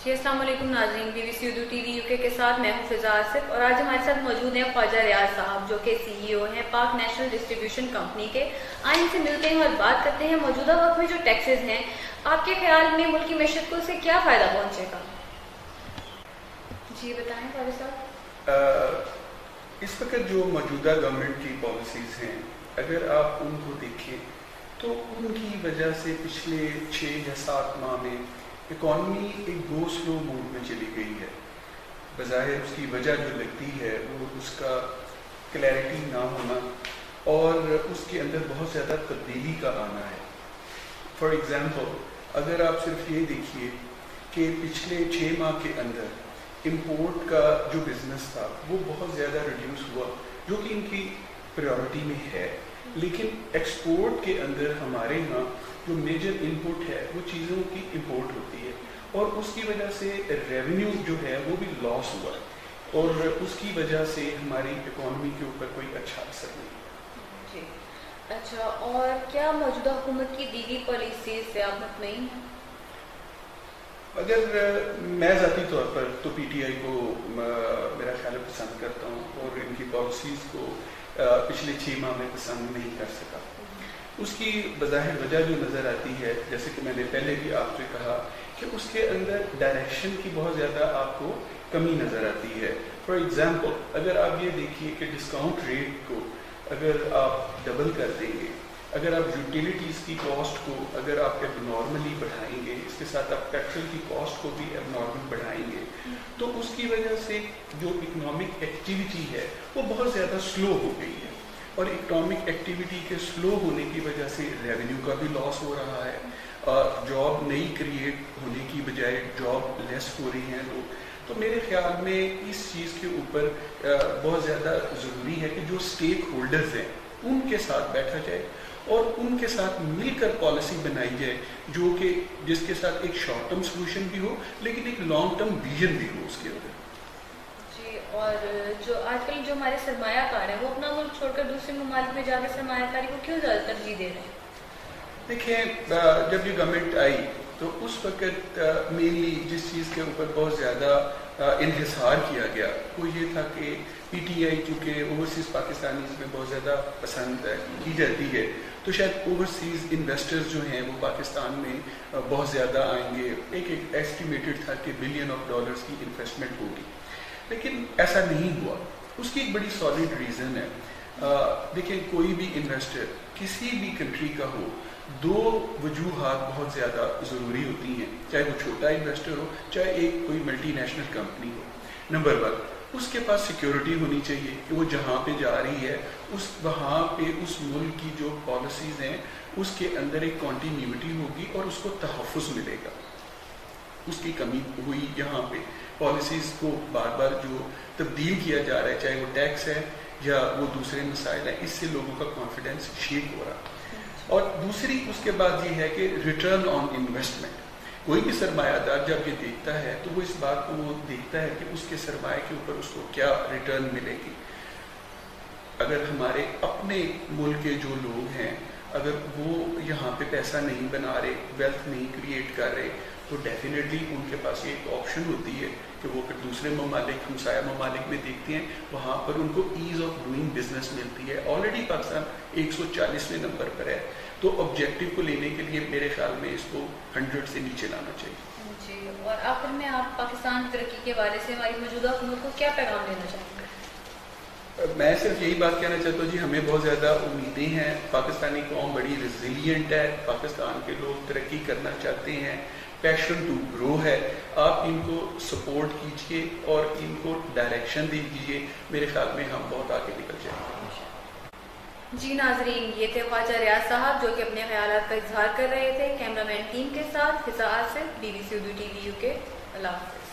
جی السلام علیکم ناظرین، B B C Urdu T V U K ساتھ میں ہوں فضا آصف، اور آج ہمارے ساتھ موجود ہیں خواجہ ریاض صاحب جو کہ سی ای او ہیں پاک نیشنل ڈسٹریبیوشن کمپنی کے۔ آئیں ان سے ملتے ہیں اور بات کرتے ہیں موجودہ وقت میں جو ٹیکسز ہیں، آپ کے خیال میں ملک کی معیشت کو اس سے کیا فائدہ پہنچے گا؟ جی بتائیں خواجہ صاحب۔ اس وقت جو موجودہ گورنمنٹ کی پالیسیز ہیں، اگر آپ ان کو دیکھیں تو ان کی وجہ سے پچھلے 6 یا 7 ماہ میں اکانومی ایک گو سلو موڈ میں چلی گئی ہے۔ بظاہر اس کی وجہ جو لگتی ہے وہ اس کا کلیئرٹی نہ ہونا اور اس کے اندر بہت زیادہ تبدیلی کا آنا ہے۔ فار ایگزامپل، اگر آپ صرف یہ دیکھیے کہ پچھلے 6 ماہ کے اندر امپورٹ کا جو بزنس تھا وہ بہت زیادہ ریڈیوس ہوا، جو کہ ان کی پریورٹی میں ہے، لیکن ایکسپورٹ کے اندر ہمارے ہاں جو میجر انپٹ ہے وہ چیزوں کی امپورٹ ہوتی ہے، اور اس کی وجہ سے ریونیو جو ہے وہ بھی لاس ہوا ہے، اور اس کی وجہ سے ہماری اکانومی کے اوپر کوئی اچھا اثر نہیں۔ جی اچھا، اور کیا موجودہ حکومت کی دیگر پالیسیز سے آپ مطمئن ہیں؟ اگر میں ذاتی طور پر تو پی ٹی آئی کو میرا خیال پسند کرتا ہوں، اور ان کی پالیسیز کو پچھلے 6 ماہ میں پسند نہیں کر سکا۔ اس کی بظاہر وجہ جو نظر آتی ہے، جیسے کہ میں نے پہلے بھی آپ سے کہا کہ اس کے اندر ڈائریکشن کی بہت زیادہ آپ کو کمی نظر آتی ہے۔ فار ایگزامپل، اگر آپ یہ دیکھیے کہ ڈسکاؤنٹ ریٹ کو اگر آپ ڈبل کر دیں گے، اگر آپ یوٹیلیٹیز کی کاسٹ کو اگر آپ ایب نارملی بڑھائیں گے، اس کے ساتھ آپ پیٹرول کی کاسٹ کو بھی ایب نارمل بڑھائیں گے، تو اس کی وجہ سے جو اکنامک ایکٹیویٹی ہے وہ بہت زیادہ سلو ہو گئی ہے، اور اکنامک ایکٹیویٹی کے سلو ہونے کی وجہ سے ریونیو کا بھی لاس ہو رہا ہے، جاب نئی کریٹ ہونے کی بجائے جاب لیس ہو رہی ہیں۔ تو میرے خیال میں اس چیز کے اوپر بہت زیادہ ضروری ہے کہ جو اسٹیک ہولڈرز ہیں ان کے ساتھ بیٹھا جائے اور ان کے ساتھ مل کر پالیسی بنائی جائے، جو کہ جس کے ساتھ ایک شارٹ ٹرم سولوشن بھی ہو لیکن ایک لانگ ٹرم ویژن بھی ہو اس کے اندر۔ جی، اور جو آج کل جو ہمارے سرمایہ کار ہیں وہ اپنا ملک چھوڑ کر دوسرے ممالک میں جا کر سرمایہ کاری کو کیوں زیادہ ترجیح دے رہے ہیں؟ دیکھیں، جب یہ گورنمنٹ آئی تو اس وقت مینلی جس چیز کے اوپر بہت زیادہ انحصار کیا گیا وہ یہ تھا کہ پی ٹی آئی چونکہ اوورسیز پاکستانیز میں بہت زیادہ پسند کی جاتی ہے، تو شاید اوورسیز انویسٹرز جو ہیں وہ پاکستان میں بہت زیادہ آئیں گے۔ ایک ایسٹیمیٹڈ تھا کہ $1 بلین کی انویسٹمنٹ ہوگی، لیکن ایسا نہیں ہوا۔ اس کی ایک بڑی سالڈ ریزن ہے۔ دیکھیں، کوئی بھی انویسٹر کسی بھی کنٹری کا ہو، 2 وجوہات بہت زیادہ ضروری ہوتی ہیں، چاہے وہ چھوٹا انویسٹر ہو چاہے ایک کوئی ملٹی نیشنل کمپنی ہو۔ نمبر 1، اس کے پاس سیکیورٹی ہونی چاہیے کہ وہ جہاں پہ جا رہی ہے وہاں پہ اس ملک کی جو پالیسیز ہیں اس کے اندر ایک کنٹینیوٹی ہوگی اور اس کو تحفظ ملے گا۔ اس کی کمی ہوئی یہاں پہ، پالیسیز کو بار بار جو تبدیل کیا جا رہا ہے، چاہے وہ ٹیکس ہے یا وہ دوسرے مسائل ہیں، اس سے لوگوں کا کانفیڈنس شیک ہو رہا۔ اور دوسری اس کے بعد یہ ہے کہ ریٹرن آن انویسٹمنٹ۔ کوئی بھی سرمایہ دار جب یہ دیکھتا ہے تو وہ اس بات کو وہ دیکھتا ہے کہ اس کے سرمایہ کے اوپر اس کو کیا ریٹرن ملے گی۔ اگر ہمارے اپنے ملک کے جو لوگ ہیں اگر وہ یہاں پہ پیسہ نہیں بنا رہے، ویلتھ نہیں کریٹ کر رہے، تو ڈیفینیٹلی ان کے پاس یہ ایک آپشن ہوتی ہے کہ وہ پھر دوسرے ممالک، ہمسایہ ممالک میں دیکھتے ہیں، وہاں پر ان کو ایز آف ڈوئنگ بزنس ملتی ہے۔ آلریڈی پاکستان 140ویں نمبر پر ہے، تو آبجیکٹو کو لینے کے لیے میرے خیال میں اس کو 100 سے نیچے لانا چاہیے۔ جی، اور آخر میں آپ پاکستان ترقی کے حوالے سے ہماری موجودہ حکومت کو کیا پیغام دینا چاہیں گے؟ میں صرف یہی بات کہنا چاہتا ہوں، جی ہمیں بہت زیادہ امیدیں ہیں، پاکستانی قوم بڑی ریزیلینٹ ہے، پاکستان کے لوگ ترقی کرنا چاہتے ہیں، پیشن ٹو گرو ہے۔ آپ ان کو سپورٹ کیجئے اور ان کو ڈائریکشن دیجئے، میرے خیال میں ہم بہت آگے نکل جائیں گے۔ جی ناظرین، یہ تھے خواجہ ریاض صاحب جو کہ اپنے خیالات کا اظہار کر رہے تھے۔ کیمرہ مین ٹیم کے ساتھ Fiza Asif, B B C Urdu T V U K. اللہ حافظ۔